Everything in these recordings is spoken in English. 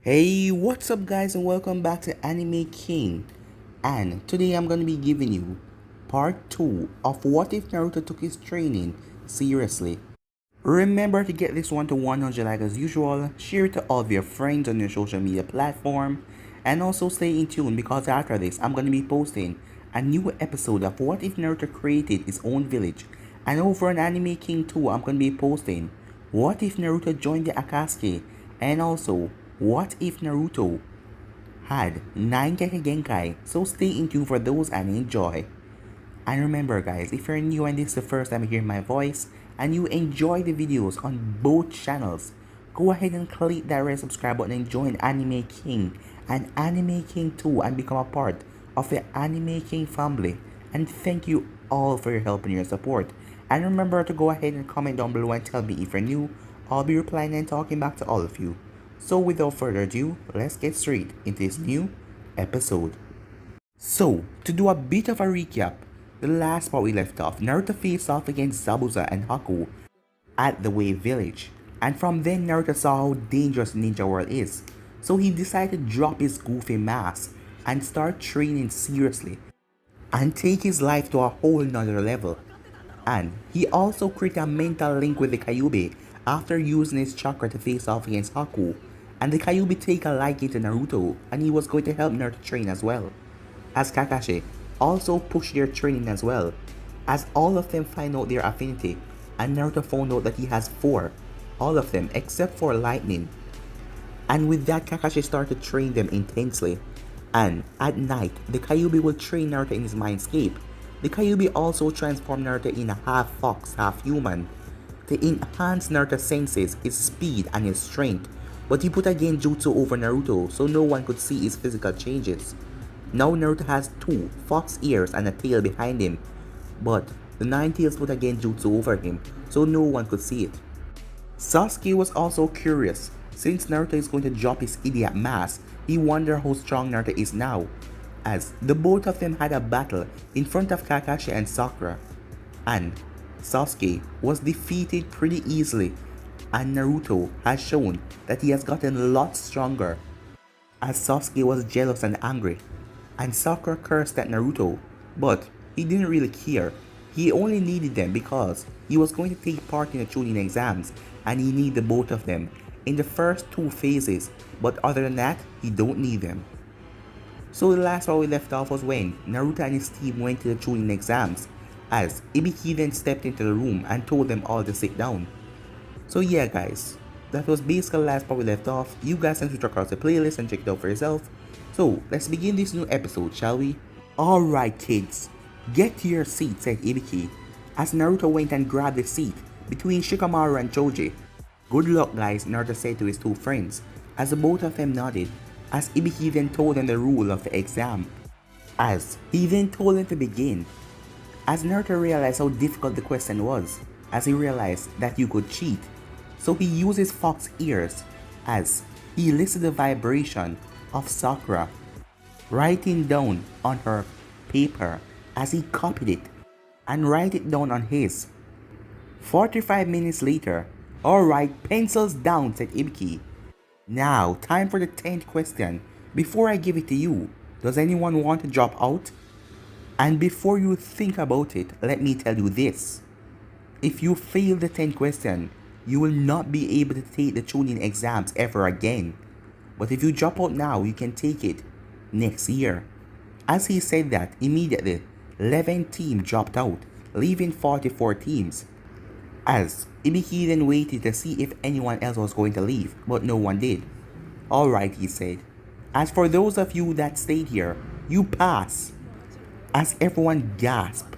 Hey, what's up guys and welcome back to Anime King. And today I'm going to be giving you part 2 of what if Naruto took his training seriously. Remember to get this one to 100 like as usual, share it to all of your friends on your social media platform, and also stay in tune because after this I'm going to be posting a new episode of what if Naruto created his own village. And over on Anime King 2 I'm going to be posting what if Naruto joined the Akatsuki, and also what if Naruto had 9 Genkai. So stay in tune for those and enjoy. And remember guys, if you're new and this is the first time you hear my voice and you enjoy the videos on both channels, go ahead and click that red subscribe button and join Anime King and Anime King 2 and become a part of the Anime King family. And thank you all for your help and your support. And remember to go ahead and comment down below and tell me if you're new. I'll be replying and talking back to all of you. So without further ado, let's get straight into this new episode. So, to do a bit of a recap, the last part we left off, Naruto faced off against Zabuza and Haku at the Wave Village. And from then Naruto saw how dangerous Ninja World is. So he decided to drop his goofy mask and start training seriously and take his life to a whole nother level. And he also created a mental link with the Kyuubi after using his chakra to face off against Haku. And the Kyuubi take a liking to Naruto and he was going to help Naruto train as well. As Kakashi also pushed their training as well, as all of them find out their affinity, and Naruto found out that he has 4, all of them except for lightning. And with that Kakashi started to train them intensely. And at night, the Kyuubi will train Naruto in his mindscape. The Kyuubi also transformed Naruto in a half fox, half human. To enhance Naruto's senses, his speed and his strength, but he put a genjutsu over Naruto so no one could see his physical changes. Now Naruto has 2 fox ears and a tail behind him, but the 9 tails put a genjutsu over him so no one could see it. Sasuke was also curious. Since Naruto is going to drop his idiot mask, he wondered how strong Naruto is now, as the both of them had a battle in front of Kakashi and Sakura, and Sasuke was defeated pretty easily, and Naruto has shown that he has gotten a lot stronger, as Sasuke was jealous and angry, and Sakura cursed at Naruto, but he didn't really care. He only needed them because he was going to take part in the Chunin exams and he needed both of them in the first 2 phases, but other than that, he don't need them. So the last part we left off was when Naruto and his team went to the Chunin exams, as Ibiki then stepped into the room and told them all to sit down. So yeah guys, that was basically the last part we left off. You guys can switch across the playlist and check it out for yourself. So let's begin this new episode, shall we? Alright kids, get to your seat, said Ibiki, as Naruto went and grabbed the seat between Shikamaru and Choji. Good luck guys, Naruto said to his 2 friends, as the both of them nodded, as Ibiki then told them the rule of the exam. As he then told them to begin, as Naruto realized how difficult the question was, as he realized that you could cheat. So he used his fox ears, as he listened to the vibration of Sakura writing down on her paper, as he copied it and write it down on his. 45 minutes later, alright, pencils down, said Ibiki. Now, time for the 10th question. Before I give it to you, does anyone want to drop out? And before you think about it, let me tell you this. If you fail the 10th question, you will not be able to take the Chunin exams ever again. But if you drop out now, you can take it next year. As he said that, immediately, 11 teams dropped out, leaving 44 teams. As Ibiki then waited to see if anyone else was going to leave, but no one did. Alright, he said. As for those of you that stayed here, you pass. As everyone gasped.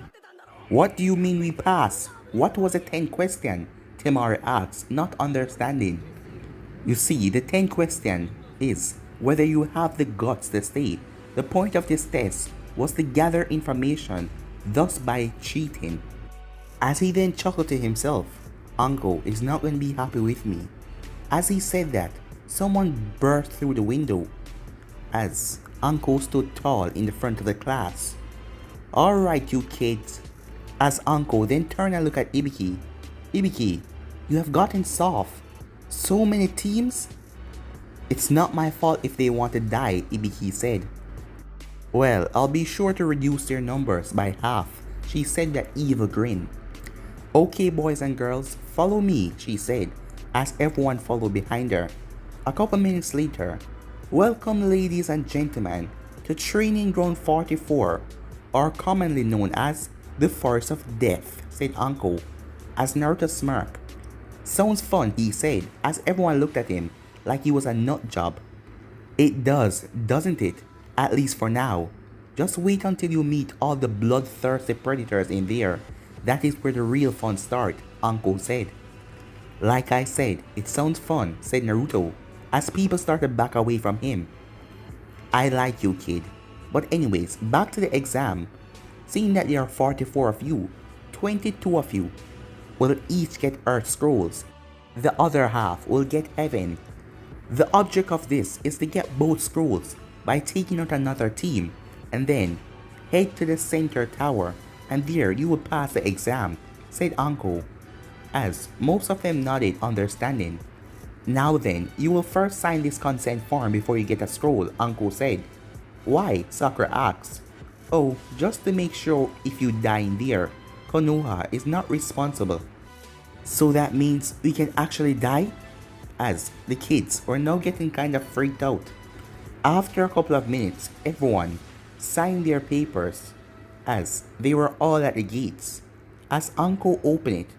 What do you mean we pass? What was the 10th question? Temari asked, not understanding. You see, the 10th question is whether you have the guts to stay. The point of this test was to gather information, thus by cheating. As he then chuckled to himself, Uncle is not going to be happy with me. As he said that, someone burst through the window, as Uncle stood tall in the front of the class. Alright you kids. As Uncle then turned and looked at Ibiki. Ibiki, you have gotten soft. So many teams? It's not my fault if they want to die, Ibiki said. Well, I'll be sure to reduce their numbers by half, she said with an evil grin. Okay, boys and girls, follow me, she said, as everyone followed behind her. A couple minutes later, welcome ladies and gentlemen to Training Ground 44, or commonly known as the Forest of Death, said Uncle, as Naruto smirked. Sounds fun, he said, as everyone looked at him like he was a nut job. It does, doesn't it? At least for now. Just wait until you meet all the bloodthirsty predators in there. That is where the real fun starts, Uncle said. Like I said, it sounds fun, said Naruto, as people started to back away from him. I like you, kid. But anyways, back to the exam. Seeing that there are 44 of you, 22 of you will each get Earth Scrolls. The other half will get Heaven. The object of this is to get both scrolls by taking out another team and then head to the center tower and there you will pass the exam, said Uncle, as most of them nodded understanding. Now then, you will first sign this consent form before you get a scroll, Uncle said. Why? Sakura asked. Oh, just to make sure if you die in there, Konoha is not responsible. So that means we can actually die? As the kids were now getting kind of freaked out. After a couple of minutes, everyone signed their papers as they were all at the gates. As Uncle opened it,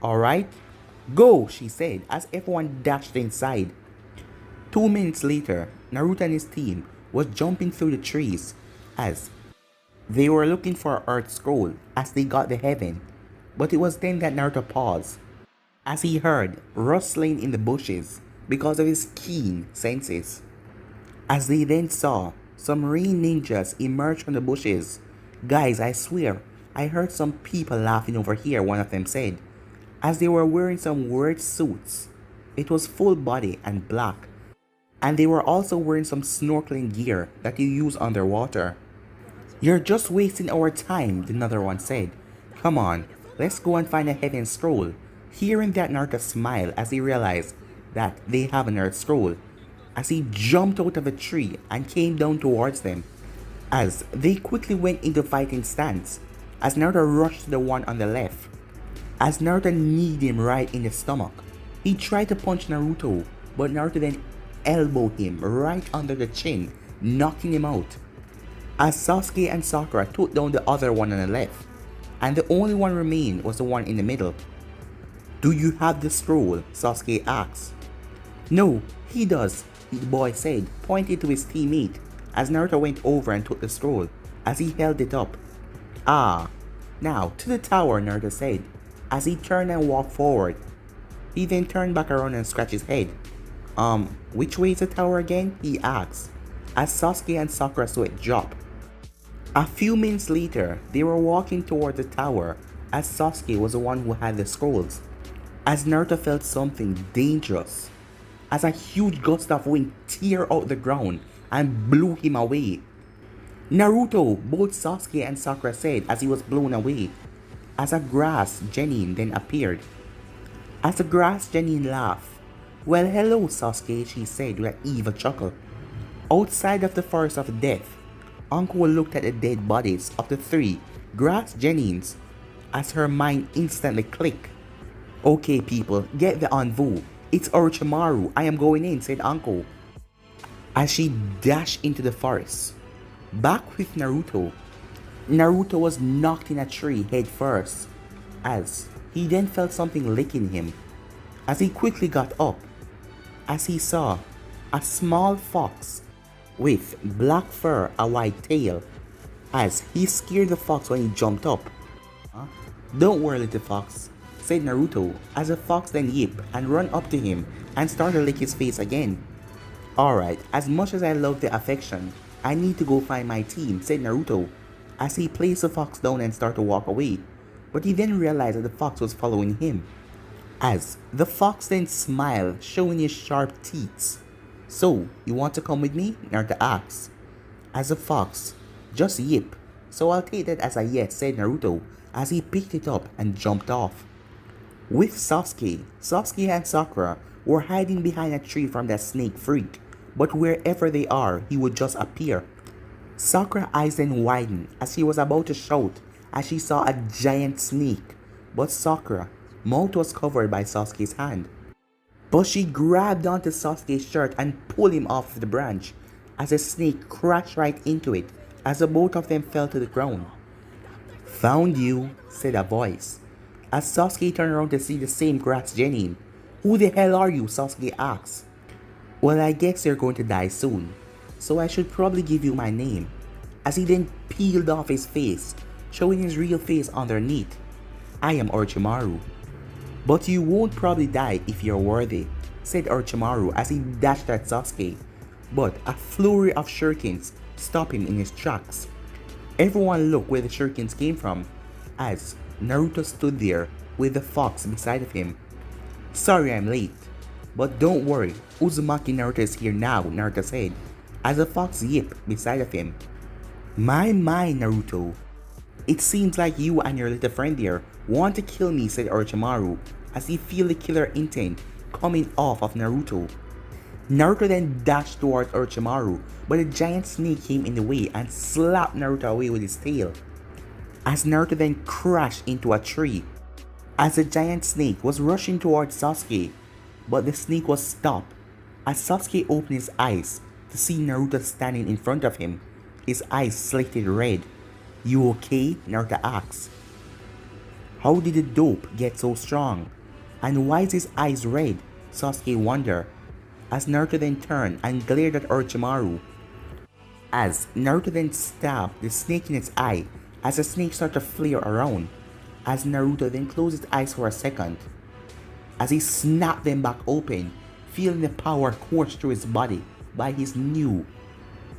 alright, go, she said as everyone dashed inside. 2 minutes later, Naruto and his team was jumping through the trees as they were looking for an Earth Scroll as they got the Heaven. But it was then that Naruto paused as he heard rustling in the bushes because of his keen senses. As they then saw some rain ninjas emerge from the bushes. Guys, I swear, I heard some people laughing over here, one of them said, as they were wearing some weird suits. It was full body and black, and they were also wearing some snorkeling gear that you use underwater. You're just wasting our time, another one said. Come on, let's go and find a Heaven Scroll. Hearing that, Naruto smiled as he realized that they have an Earth Scroll, as he jumped out of a tree and came down towards them. As they quickly went into fighting stance, as Naruto rushed to the one on the left. As Naruto kneed him right in the stomach, he tried to punch Naruto, but Naruto then elbowed him right under the chin, knocking him out. As Sasuke and Sakura took down the other one on the left, and the only one remained was the one in the middle. Do you have the scroll? Sasuke asked. No, he does, the boy said, pointing to his teammate, as Naruto went over and took the scroll, as he held it up. Ah, now to the tower, Naruto said, as he turned and walked forward. He then turned back around and scratched his head. Which way is the tower again? He asked, as Sasuke and Sakura saw it drop. A few minutes later, they were walking toward the tower, as Sasuke was the one who had the scrolls. As Naruto felt something dangerous, as a huge gust of wind tear out the ground and blew him away. Naruto, both Sasuke and Sakura said as he was blown away, as a grass genin then appeared. As the grass genin laughed. Well, hello Sasuke, she said with an evil chuckle. Outside of the Forest of Death, Uncle looked at the dead bodies of the 3 grass genins as her mind instantly clicked. Okay people, get the envoy. It's Orochimaru, I am going in, said Uncle, as she dashed into the forest. Back with Naruto. Naruto was knocked in a tree head first, as he then felt something licking him. As he quickly got up, as he saw a small fox with black fur, a white tail, as he scared the fox when he jumped up. Don't worry, little fox, said Naruto, as the fox then yipped and ran up to him and started to lick his face again. Alright, as much as I love the affection, I need to go find my team, said Naruto, as he placed the fox down and started to walk away. But he then realized that the fox was following him. As the fox then smiled, showing his sharp teeth. So, you want to come with me? Naruto asked. As the fox just yipped. So I'll take that as a yes, said Naruto, as he picked it up and jumped off. With Sasuke and Sakura were hiding behind a tree from that snake freak, but wherever they are, he would just appear. Sakura's eyes then widened as she was about to shout as she saw a giant snake, but Sakura's mouth was covered by Sasuke's hand. But she grabbed onto Sasuke's shirt and pulled him off the branch as the snake crashed right into it as the both of them fell to the ground. "Found you," said a voice. As Sasuke turned around to see the same grass Genin. "Who the hell are you?" Sasuke asked. "Well, I guess you're going to die soon, so I should probably give you my name." As he then peeled off his face, showing his real face underneath. "I am Orochimaru." "But you won't probably die if you're worthy," said Orochimaru as he dashed at Sasuke. But a flurry of shurikens stopped him in his tracks. Everyone looked where the shurikens came from, as Naruto stood there with the fox beside of him. "Sorry I'm late, but don't worry, Uzumaki Naruto is here now," Naruto said, as the fox yipped beside of him. My, Naruto. "It seems like you and your little friend there want to kill me," said Orochimaru, as he felt the killer intent coming off of Naruto. Naruto then dashed towards Orochimaru, but a giant snake came in the way and slapped Naruto away with his tail. As Naruto then crashed into a tree, as the giant snake was rushing towards Sasuke, but the snake was stopped. As Sasuke opened his eyes to see Naruto standing in front of him, his eyes slated red. "You okay?" Naruto asked. "How did the dope get so strong? And why is his eyes red?" Sasuke wondered, as Naruto then turned and glared at Orochimaru. As Naruto then stabbed the snake in its eye, as the snake started to flare around, as Naruto then closed his eyes for a second, as he snapped them back open, feeling the power course through his body by his new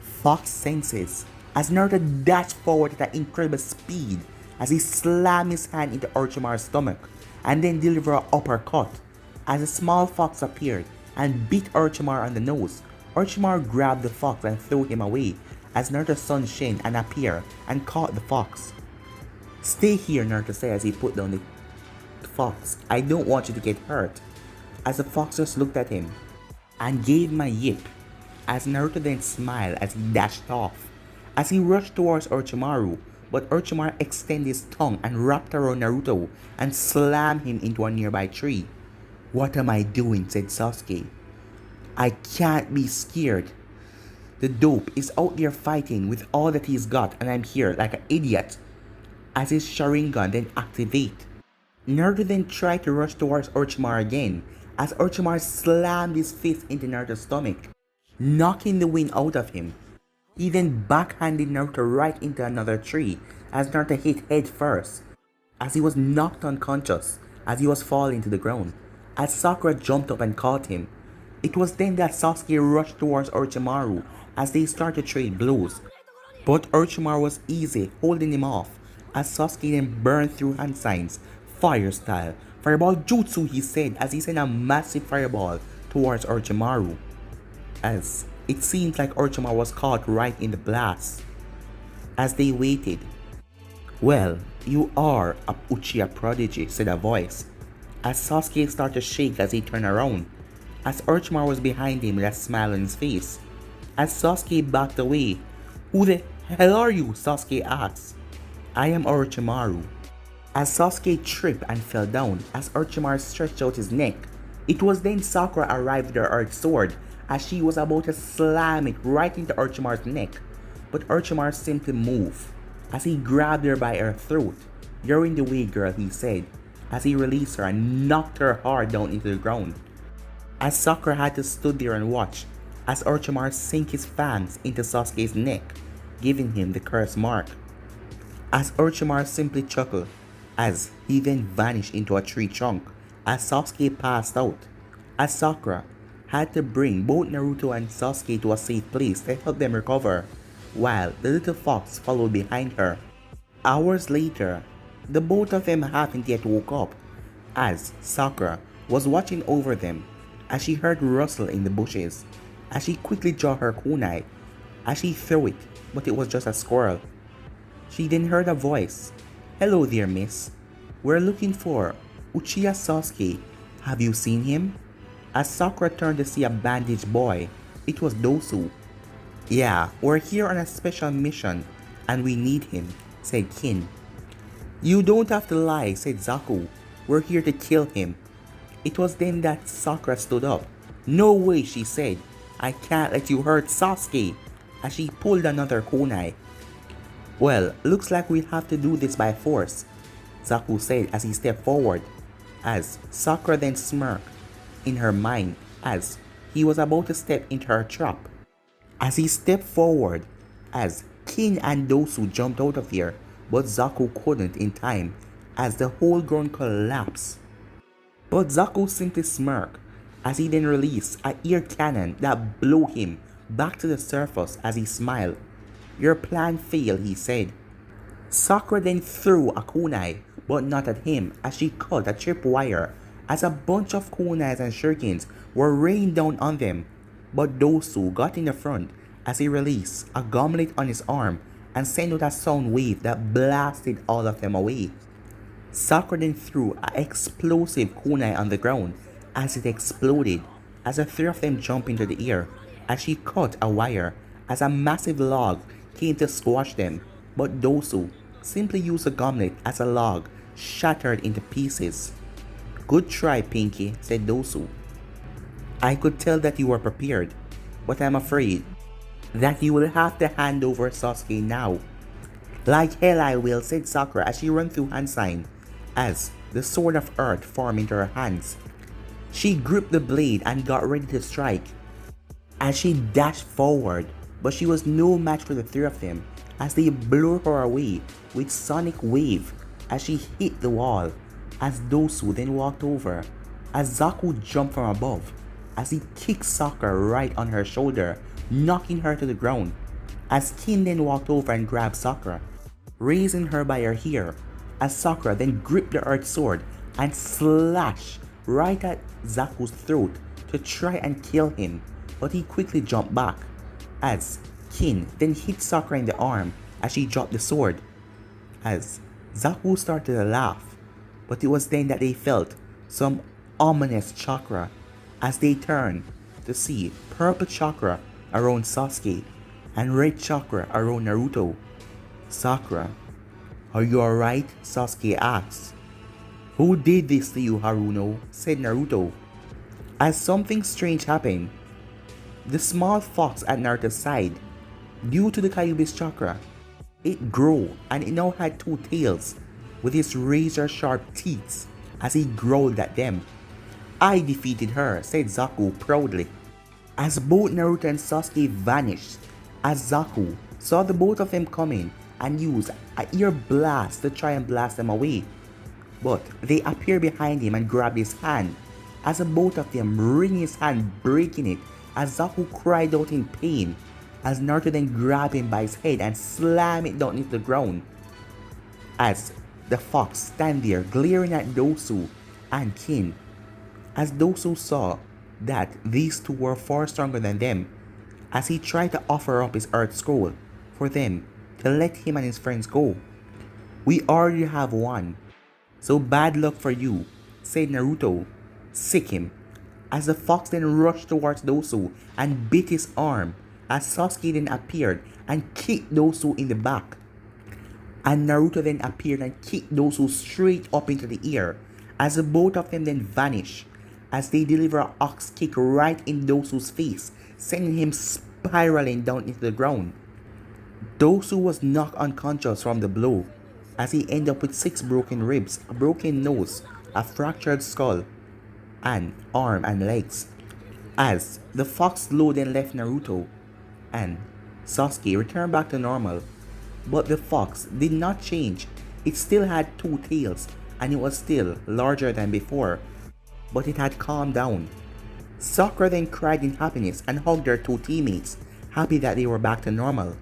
fox senses, as Naruto dashed forward at an incredible speed, as he slammed his hand into Orochimaru's stomach, and then delivered an uppercut, as a small fox appeared and beat Orochimaru on the nose. Orochimaru grabbed the fox and threw him away, as Naruto's son Shin and appeared and caught the fox. "Stay here," Naruto said as he put down the fox. "I don't want you to get hurt." As the fox just looked at him and gave him a yip, as Naruto then smiled as he dashed off. As he rushed towards Orochimaru, but Orochimaru extended his tongue and wrapped around Naruto and slammed him into a nearby tree. "What am I doing?" said Sasuke. "I can't be scared. The dope is out there fighting with all that he's got, and I'm here like an idiot." As his Sharingan then activated, Naruto then tried to rush towards Orochimaru again, as Orochimaru slammed his fist into Naruto's stomach, knocking the wind out of him. He then backhanded Naruto right into another tree, as Naruto hit head first, as he was knocked unconscious as he was falling to the ground, as Sakura jumped up and caught him. It was then that Sasuke rushed towards Orochimaru as they started to trade blows, but Orochimaru was easy holding him off, as Sasuke then burned through hand signs, fire style, "Fireball jutsu," he said, as he sent a massive fireball towards Orochimaru, as it seemed like Orochimaru was caught right in the blast. As they waited, "Well, you are a Uchiha prodigy," said a voice, as Sasuke started to shake as he turned around, as Orochimaru was behind him with a smile on his face. As Sasuke backed away, "Who the hell are you?" Sasuke asked. "I am Orochimaru." As Sasuke tripped and fell down, as Orochimaru stretched out his neck, it was then Sakura arrived with her earth sword, as she was about to slam it right into Orochimaru's neck, but Orochimaru simply moved, as he grabbed her by her throat. "You're in the way, girl," he said, as he released her and knocked her hard down into the ground. As Sakura had to stood there and watch, as Orochimaru sank his fangs into Sasuke's neck, giving him the curse mark. As Orochimaru simply chuckled, as he then vanished into a tree trunk, as Sasuke passed out, as Sakura had to bring both Naruto and Sasuke to a safe place to help them recover, while the little fox followed behind her. Hours later, the both of them haven't yet woke up, as Sakura was watching over them, as she heard rustle in the bushes, as she quickly drew her kunai, as she threw it, but it was just a squirrel. She then heard a voice. "Hello there, miss. We're looking for Uchiha Sasuke. Have you seen him?" As Sakura turned to see a bandaged boy, it was Dosu. Yeah, we're here on a special mission and we need him, said Kin. You don't have to lie, said Zaku. We're here to kill him. It was then that Sakura stood up. No way, she said. I can't let you hurt Sasuke, as she pulled another kunai. Well, looks like we'll have to do this by force, Zaku said as he stepped forward, as Sakura then smirked in her mind as he was about to step into her trap. As he stepped forward, as Kin and Dosu jumped out of there, but Zaku couldn't in time as the whole ground collapsed. But Zaku simply smirked as he then released an ear cannon that blew him back to the surface as he smiled. Your plan failed, he said. Sakura then threw a kunai, but not at him as she cut a tripwire as a bunch of kunais and shurikens were rained down on them. But Dosu got in the front as he released a gauntlet on his arm and sent out a sound wave that blasted all of them away. Sakura then threw an explosive kunai on the ground as it exploded as the three of them jumped into the air as she cut a wire as a massive log came to squash them, but Dosu simply used a gauntlet as a log shattered into pieces. Good try, Pinky, said Dosu. I could tell that you were prepared, but I'm afraid that you will have to hand over Sasuke now. Like hell I will, said Sakura as she ran through hand sign as the sword of earth formed into her hands. She gripped the blade and got ready to strike as she dashed forward, but she was no match for the three of them as they blew her away with sonic wave as she hit the wall, as Dosu then walked over as Zaku jumped from above as he kicked Sakura right on her shoulder, knocking her to the ground, as Kin then walked over and grabbed Sakura, raising her by her hair, as Sakura then gripped the earth sword and slashed right at Zaku's throat to try and kill him, but he quickly jumped back, as Kin then hit Sakura in the arm as she dropped the sword, as Zaku started to laugh, but it was then that they felt some ominous chakra as they turned to see purple chakra around Sasuke and red chakra around Naruto. Sakura, are you alright? Sasuke asked. Who did this to you, Haruno? Said Naruto. As something strange happened, the small fox at Naruto's side, due to the Kyuubi's chakra, it grew and it now had two tails with its razor sharp teeth as he growled at them. I defeated her, said Zaku proudly. As both Naruto and Sasuke vanished, as Zaku saw the both of them coming and used an ear blast to try and blast them away. But they appeared behind him and grabbed his hand, as the both of them wringing his hand, breaking it, as Zaku cried out in pain, as Naruto then grabbed him by his head and slammed it down into the ground. As the fox stand there glaring at Dosu and Kin, as Dosu saw that these two were far stronger than them, as he tried to offer up his earth scroll for them to let him and his friends go. We already have one, so bad luck for you, said Naruto, sick him, as the fox then rushed towards Dosu and bit his arm, as Sasuke then appeared and kicked Dosu in the back. And Naruto then appeared and kicked Dosu straight up into the air, as the both of them then vanished, as they deliver an ox kick right in Dosu's face, sending him spiraling down into the ground. Dosu was knocked unconscious from the blow, as he ended up with 6 broken ribs, a broken nose, a fractured skull, and arm and legs. As the fox slow then left Naruto, and Sasuke returned back to normal, but the fox did not change. It still had 2 tails, and it was still larger than before, but it had calmed down. Sakura then cried in happiness and hugged her 2 teammates, happy that they were back to normal.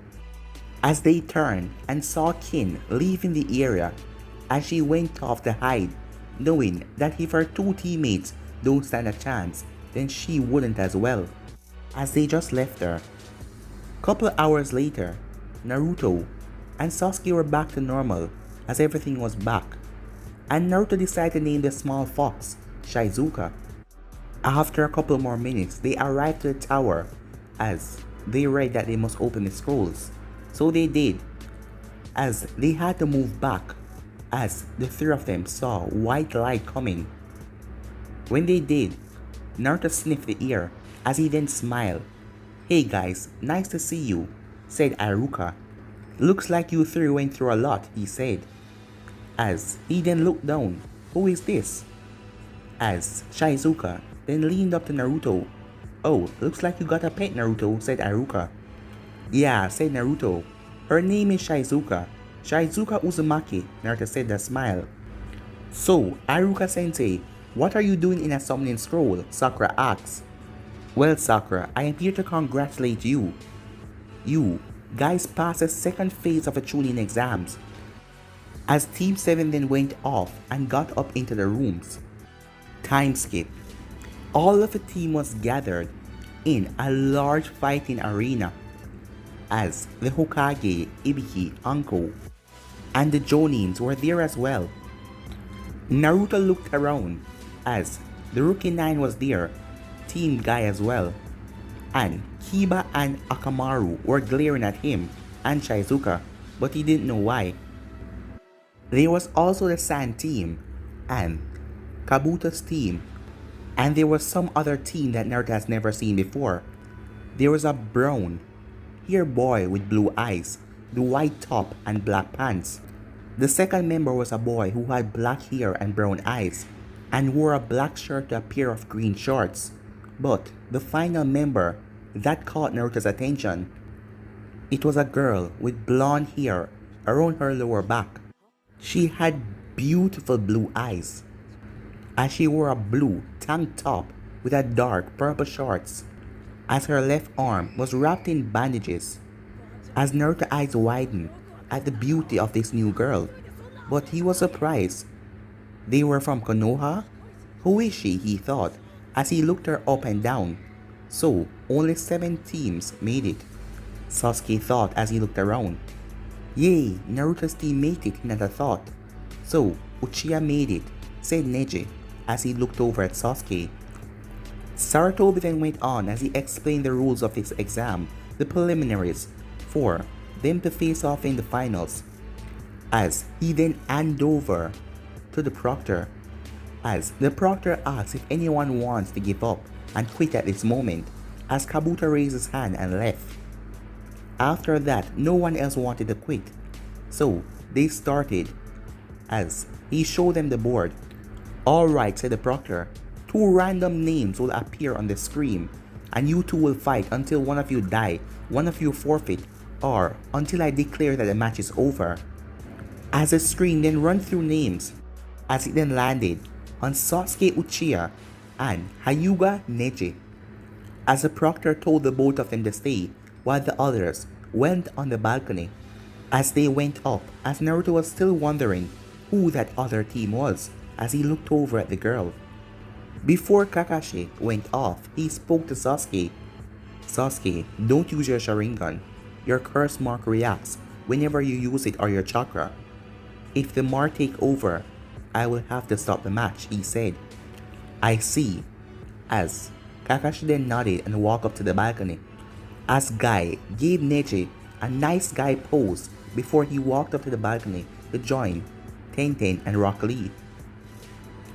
As they turned and saw Kin leaving the area, as she went off to hide, knowing that if her 2 teammates don't stand a chance, then she wouldn't as well, as they just left her. Couple hours later, Naruto and Sasuke were back to normal as everything was back, and Naruto decided to name the small fox Shizuka. After a couple more minutes, they arrived to the tower as they read that they must open the scrolls. So they did, as they had to move back as the three of them saw white light coming. When they did, Naruto sniffed the air as he then smiled. "Hey guys, nice to see you," said Iruka. "Looks like you three went through a lot," he said. As he then looked down, "Who is this?" As Shizuka then leaned up to Naruto. "Oh, looks like you got a pet, Naruto," said Iruka. "Yeah," said Naruto. "Her name is Shizuka. Shizuka Uzumaki," Naruto said with a smile. "So, Iruka sensei, what are you doing in a summoning scroll?" Sakura asked. "Well, Sakura, I am here to congratulate you. You guys passed the second phase of the Chunin exams." As Team 7 then went off and got up into the rooms. Time skip. All of the team was gathered in a large fighting arena as the Hokage, Ibiki, Anko, and the Jonins were there as well. Naruto looked around as the Rookie 9 was there, Team Guy as well, and Kiba and Akamaru were glaring at him and Shizuka, but he didn't know why. There was also the Sand team and Kabuto's team, and there was some other team that Naruto has never seen before. There was a brown hair boy with blue eyes, the white top and black pants. The second member was a boy who had black hair and brown eyes and wore a black shirt to a pair of green shorts. But the final member that caught Naruto's attention, it was a girl with blonde hair around her lower back. She had beautiful blue eyes as she wore a blue tank top with a dark purple shorts, as her left arm was wrapped in bandages. As Naruto's eyes widened at the beauty of this new girl, but he was surprised. They were from Konoha? Who is she, he thought, as he looked her up and down. So, only 7 teams made it, Sasuke thought as he looked around. Yay, Naruto's team made it, Hinata thought. So, Uchiha made it, said Neji as he looked over at Sasuke. Sarutobi then went on as he explained the rules of this exam, the preliminaries, for them to face off in the finals. As he then handed over to the proctor, as the proctor asked if anyone wants to give up and quit at this moment, as Kabuto raised his hand and left. After that, no one else wanted to quit, so they started as he showed them the board. "Alright," said the proctor, "2 random names will appear on the screen, and you two will fight until one of you die, one of you forfeit, or until I declare that the match is over." As the screen then ran through names, as it then landed on Sasuke Uchiha and Hyuga Neji, as the proctor told the both of them to stay while the others went on the balcony. As they went up, as Naruto was still wondering who that other team was, as he looked over at the girl. Before Kakashi went off, he spoke to Sasuke. "Sasuke, don't use your Sharingan. Your curse mark reacts whenever you use it or your chakra. If the mark take over, I will have to stop the match," he said. "I see." As Kakashi then nodded and walked up to the balcony, as Guy gave Neji a nice guy pose before he walked up to the balcony to join Tenten and Rock Lee.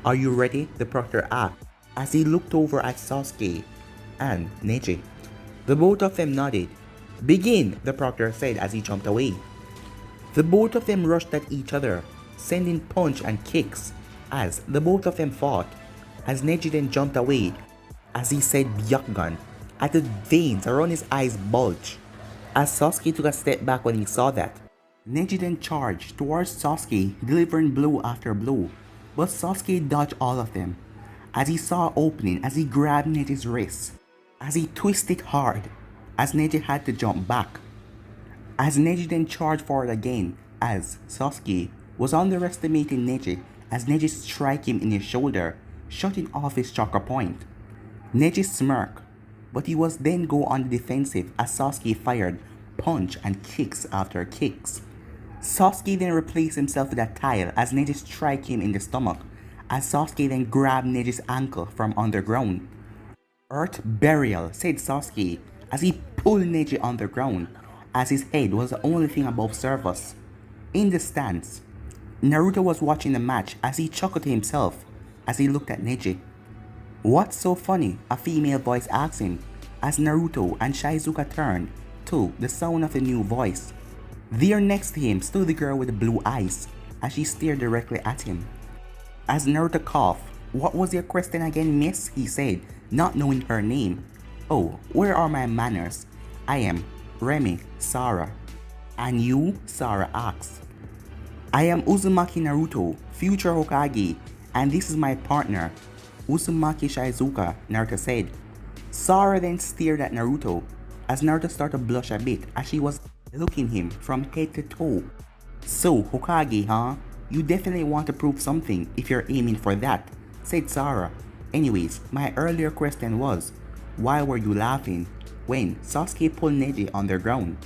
"Are you ready?" the proctor asked as he looked over at Sasuke and Neji. The both of them nodded. "Begin," the proctor said as he jumped away. The both of them rushed at each other, sending punch and kicks as the both of them fought, as Neji then jumped away as he said Byakugan, as the veins around his eyes bulged. As Sasuke took a step back when he saw that, Neji then charged towards Sasuke, delivering blow after blow, but Sasuke dodged all of them as he saw an opening as he grabbed Neji's wrist, as he twisted hard, as Neji had to jump back. As Neji then charged forward again, as Sasuke was underestimating Neji, as Neji struck him in his shoulder, shutting off his chakra point. Neji smirked, but he was then go on the defensive as Sasuke fired punch and kicks after kicks. Sasuke then replaced himself with a tile as Neji struck him in the stomach, as Sasuke then grabbed Neji's ankle from underground. "Earth burial," said Sasuke as he pulled Neji on the ground, as his head was the only thing above surface. In the stands, Naruto was watching the match as he chuckled to himself as he looked at Neji. "What's so funny?" a female voice asked him as Naruto and Shizuka turned to the sound of the new voice. There next to him stood the girl with the blue eyes as she stared directly at him. As Naruto coughed, "What was your question again, miss?" he said, not knowing her name. "Oh, where are my manners? I am Remy Sara." "And you?" Sara asked. "I am Uzumaki Naruto, future Hokage, and this is my partner, Uzumaki Shizuka," Naruto said. Sara then stared at Naruto as Naruto started to blush a bit as she was looking him from head to toe. "So, Hokage, huh? You definitely want to prove something if you're aiming for that," said Sara. "Anyways, my earlier question was, why were you laughing when Sasuke pulled Neji on the ground?"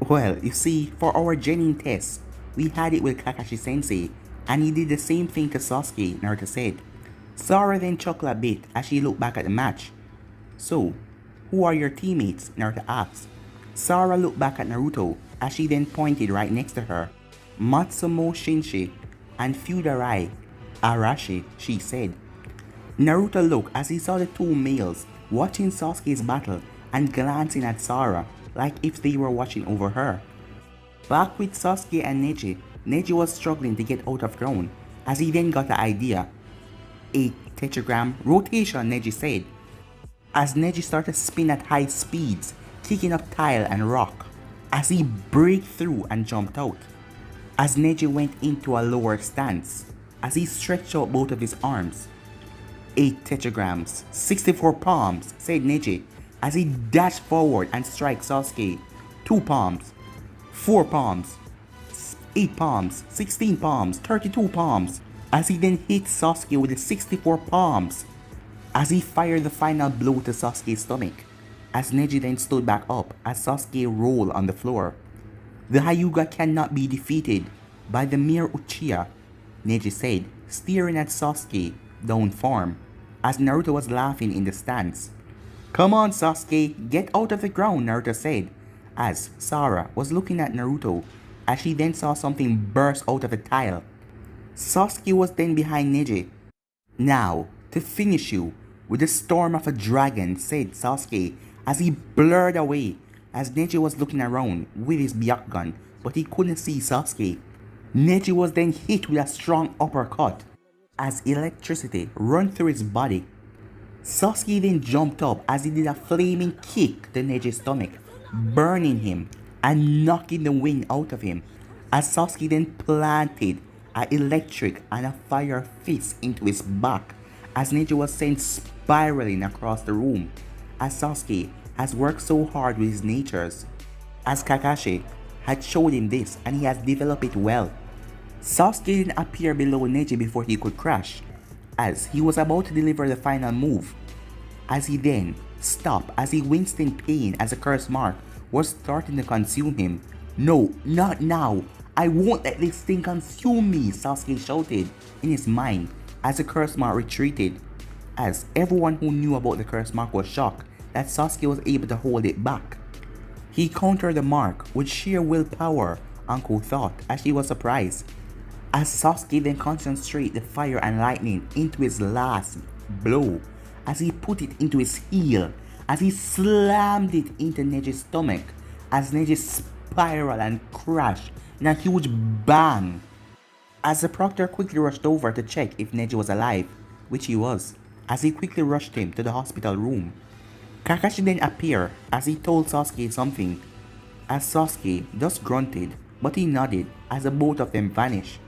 "Well, you see, for our genin test, we had it with Kakashi Sensei, and he did the same thing to Sasuke," Naruto said. Sara then chuckled a bit as she looked back at the match. "So, who are your teammates?" Naruto asked. Sara looked back at Naruto as she then pointed right next to her. "Matsumo Shinji and Fudarai Arashi," she said. Naruto looked as he saw the two males watching Sasuke's battle and glancing at Sara like if they were watching over her. Back with Sasuke and Neji, Neji was struggling to get out of ground as he then got the idea. "A tetragram rotation," Neji said, as Neji started to spin at high speeds, kicking up tile and rock as he break through and jumped out. As Neji went into a lower stance, as he stretched out both of his arms. "8 tetragrams, 64 palms," said Neji as he dashed forward and struck Sasuke. 2 palms, 4 palms, 8 palms, 16 palms, 32 palms, as he then hit Sasuke with the 64 palms as he fired the final blow to Sasuke's stomach, as Neji then stood back up as Sasuke rolled on the floor. "The Hyuga cannot be defeated by the mere Uchiha," Neji said, staring at Sasuke down form, as Naruto was laughing in the stands. "Come on, Sasuke, get out of the ground," Naruto said, as Sara was looking at Naruto as she then saw something burst out of the tile. Sasuke was then behind Neji. "Now, to finish you with the storm of a dragon," said Sasuke as he blurred away as Neji was looking around with his Byakugan, but he couldn't see Sasuke. Neji was then hit with a strong uppercut as electricity ran through his body. Sasuke then jumped up as he did a flaming kick to Neji's stomach, burning him and knocking the wind out of him, as Sasuke then planted an electric and a fire fist into his back as Neji was sent spiraling across the room, as Sasuke has worked so hard with his natures, as Kakashi had showed him this and he has developed it well. Sasuke didn't appear below Neji before he could crash, as he was about to deliver the final move, as he then stopped as he winced in pain as a curse mark was starting to consume him. "No, not now! I won't let this thing consume me!" Sasuke shouted in his mind as the curse mark retreated, as everyone who knew about the curse mark was shocked that Sasuke was able to hold it back. He countered the mark with sheer willpower, Uncle thought, as she was surprised, as Sasuke then concentrated the fire and lightning into his last blow, as he put it into his heel, as he slammed it into Neji's stomach, as Neji spiraled and crashed in a huge bang. As the proctor quickly rushed over to check if Neji was alive, which he was, as he quickly rushed him to the hospital room. Kakashi then appeared as he told Sasuke something, as Sasuke just grunted, but he nodded as the both of them vanished.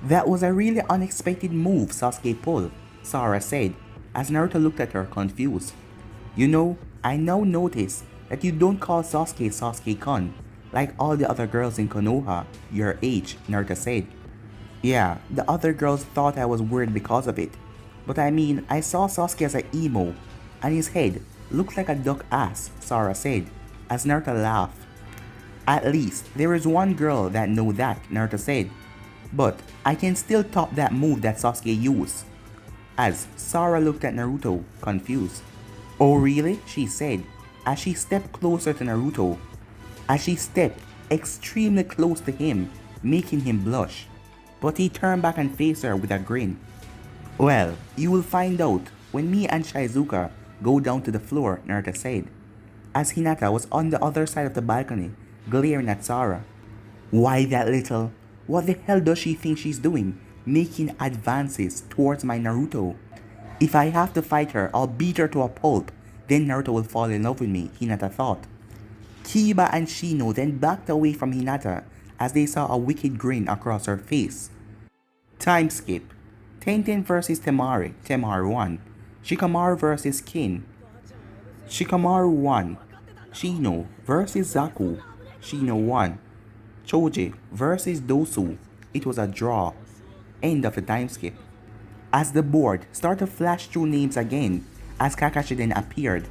"That was a really unexpected move Sasuke pulled," Sara said, as Naruto looked at her confused. "You know, I now notice that you don't call Sasuke Sasuke-kun, like all the other girls in Konoha your age," Naruto said. "Yeah, the other girls thought I was weird because of it, but I mean, I saw Sasuke as an emo, and his head looked like a duck ass," Sara said, as Naruto laughed. "At least, there is one girl that know that," Naruto said, "but I can still top that move that Sasuke used," as Sara looked at Naruto, confused. "Oh really?" she said, as she stepped closer to Naruto, as she stepped extremely close to him, making him blush. But he turned back and faced her with a grin. Well, you will find out when me and Shizuka go down to the floor, Naruto said, as Hinata was on the other side of the balcony, glaring at Sara. Why that little? What the hell does she think she's doing, making advances towards my Naruto? If I have to fight her, I'll beat her to a pulp, then Naruto will fall in love with me, Hinata thought. Kiba and Shino then backed away from Hinata as they saw a wicked grin across her face. Time skip. Tenten vs Temari, Temari won. Shikamaru vs Kin. Shikamaru won. Shino vs Zaku. Shino won. Choji vs Dosu. It was a draw. End of the time skip. As the board started to flash through names again, as Kakashi then appeared,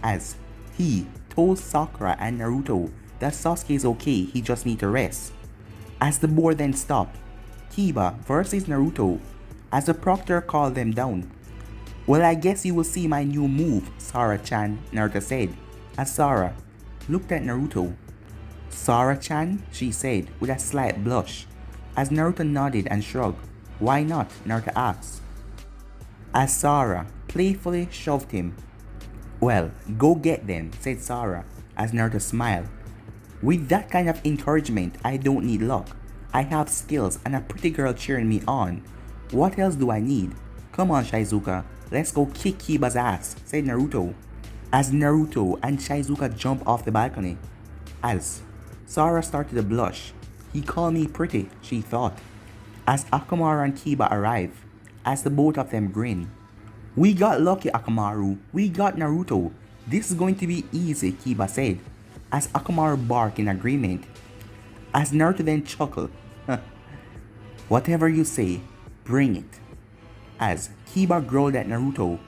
as he told Sakura and Naruto that Sasuke is okay, he just needs to rest. As the board then stopped, Kiba versus Naruto, as the proctor called them down. Well, I guess you will see my new move, Sara-chan, Naruto said, as Sara looked at Naruto. Sara-chan, she said with a slight blush, as Naruto nodded and shrugged. Why not? Naruto asked, as Sara playfully shoved him. Well, go get them, said Sara, as Naruto smiled. With that kind of encouragement, I don't need luck. I have skills and a pretty girl cheering me on. What else do I need? Come on, Shizuka, let's go kick Kiba's ass, said Naruto, as Naruto and Shizuka jumped off the balcony. As Sara started to blush. He called me pretty, she thought, as Akamaru and Kiba arrived, as the both of them grinned. We got lucky, Akamaru. We got Naruto. This is going to be easy, Kiba said, as Akamaru barked in agreement, as Naruto then chuckled. Whatever you say, bring it. As Kiba growled at Naruto.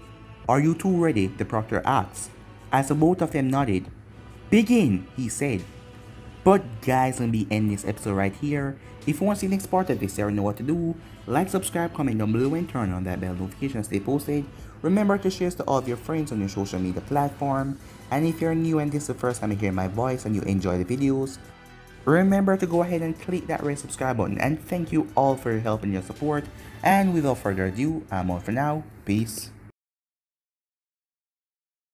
Are you two ready? The proctor asked, as the both of them nodded. Begin, he said. But guys, I'm gonna be ending this episode right here. If you want to see the next part of this, you already know what to do. Like, subscribe, comment down below, and turn on that bell notification to stay posted. Remember to share this to all of your friends on your social media platform. And if you're new and this is the first time you hear my voice and you enjoy the videos, remember to go ahead and click that red subscribe button. And thank you all for your help and your support. And without further ado, I'm out for now. Peace.